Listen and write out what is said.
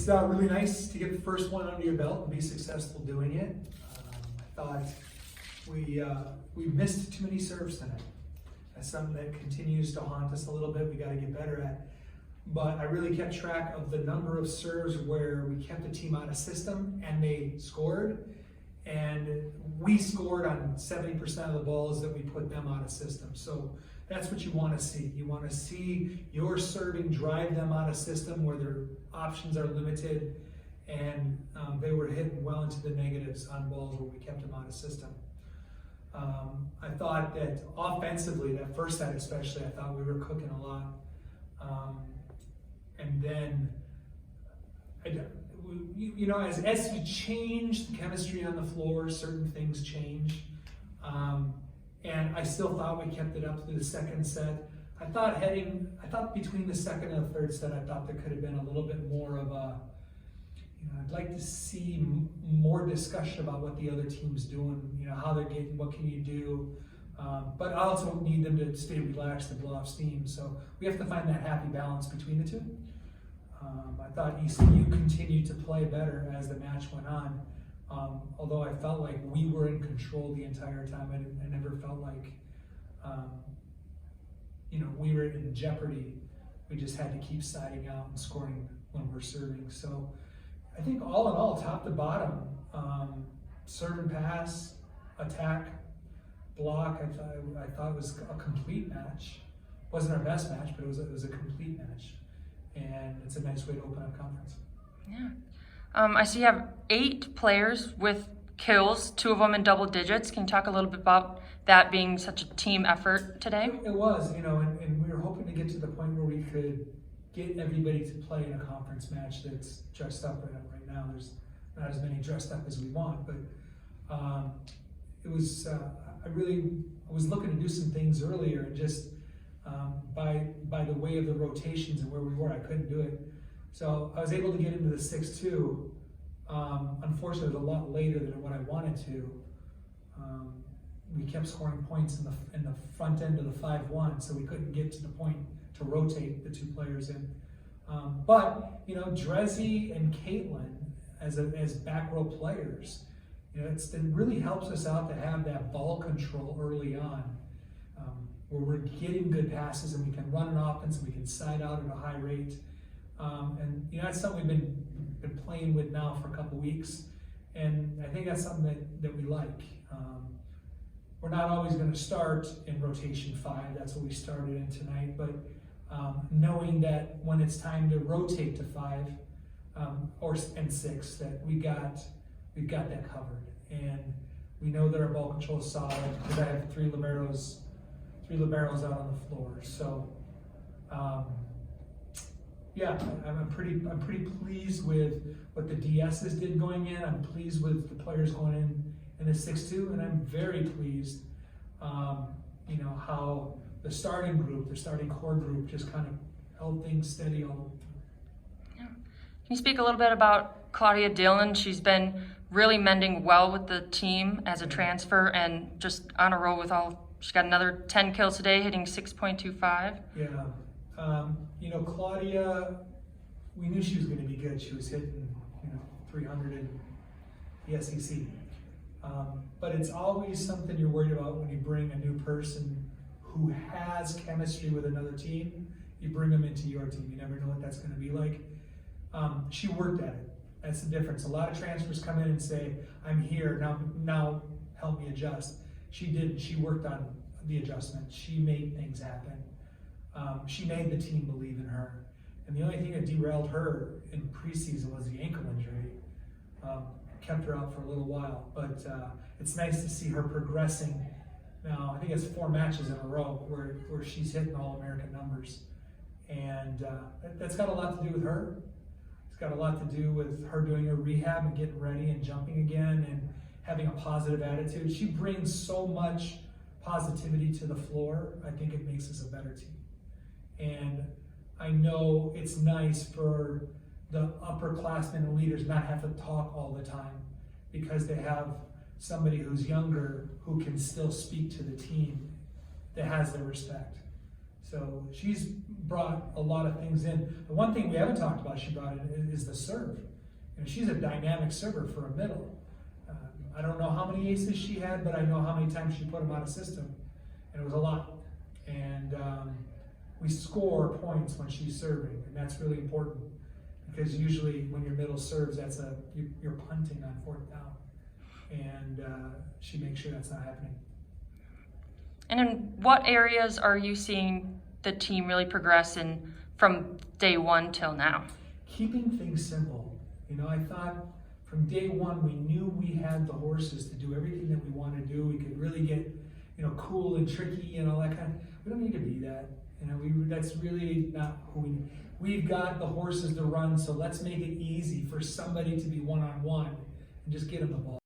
It's really nice to get the first one under your belt and be successful doing it. I thought we missed too many serves tonight. That's something that continues to haunt us a little bit. We got to get better at. But I really kept track of the number of serves where we kept the team out of system and they scored. And we scored on 70% of the balls that we put them out of system. So that's what you want to see. You want to see your serving drive them out of system where their options are limited, and they were hitting well into the negatives on balls where we kept them out of system. I thought that offensively, that first set especially, I thought we were cooking a lot. And then, you know, as you change the chemistry on the floor, certain things change. And I still thought we kept it up through the second set. I thought between the second and the third set, I thought there could have been a little bit more of a, you know, I'd like to see more discussion about what the other team's doing, you know, how they're getting, what can you do. But I also need them to stay relaxed and blow off steam. So we have to find that happy balance between the two. I thought ECU continued to play better as the match went on. Although I felt like we were in control the entire time, I never felt like, you know, we were in jeopardy. We just had to keep siding out and scoring when we're serving. So I think all in all, top to bottom, serve and pass, attack, block, I thought it was a complete match. Wasn't our best match, but it was a complete match. And it's a nice way to open up conference. Yeah. I see you have 8 players with kills, 2 of them in double digits. Can you talk a little bit about that being such a team effort today? It was, you know, and we were hoping to get to the point where we could get everybody to play in a conference match that's dressed up right now. There's not as many dressed up as we want, but it was, I was looking to do some things earlier, and just by the way of the rotations and where we were, I couldn't do it. So I was able to get into the 6-2. Unfortunately, it was a lot later than what I wanted to. We kept scoring points in the front end of the 5-1, so we couldn't get to the point to rotate the 2 players in. But you know, Drezzy and Caitlin as back row players, you know, it really helps us out to have that ball control early on, where we're getting good passes and we can run an offense and we can side out at a high rate. And you know, that's something we've been playing with now for a couple weeks, and I think that's something that we like. We're not always going to start in rotation 5. That's what we started in tonight. But knowing that when it's time to rotate to 5 and 6, that we've got that covered, and we know that our ball control is solid because I have 3 liberos out on the floor. So. Yeah, I'm pretty pleased with what the DSs did going in. I'm pleased with the players going in the 6-2, and I'm very pleased, you know, how the starting core group just kind of held things steady all the time. Yeah. Can you speak a little bit about Claudia Dillon? She's been really mending well with the team as a transfer, and just on a roll with she got another 10 kills today, hitting 6.25. Yeah. You know, Claudia, we knew she was going to be good. She was hitting, you know, 300 in the SEC. But it's always something you're worried about when you bring a new person who has chemistry with another team. You bring them into your team. You never know what that's going to be like. She worked at it. That's the difference. A lot of transfers come in and say, "I'm here now. Help me adjust." She didn't. She worked on the adjustment. She made things happen. She made the team believe in her. And the only thing that derailed her in preseason was the ankle injury. Kept her out for a little while, but it's nice to see her progressing. Now, I think it's 4 matches in a row where she's hitting All-American numbers. And that's got a lot to do with her. It's got a lot to do with her doing her rehab and getting ready and jumping again and having a positive attitude. She brings so much positivity to the floor. I think it makes us a better team. And I know it's nice for the upperclassmen and leaders not have to talk all the time, because they have somebody who's younger who can still speak to the team that has their respect. So she's brought a lot of things in. The one thing we haven't talked about she brought in is the serve. You know, she's a dynamic server for a middle. I don't know how many aces she had, but I know how many times she put them out of system, and it was a lot. And we score points when she's serving, and that's really important because usually when your middle serves, you're punting on 4th down, and she makes sure that's not happening. And in what areas are you seeing the team really progress in from day one till now? Keeping things simple. You know, I thought from day one we knew we had the horses to do everything that we want to do. We could really get, you know, cool and tricky and all that kind of. We don't need to be that. You know, that's really not who we need. We've got the horses to run, so let's make it easy for somebody to be one-on-one and just get them the ball.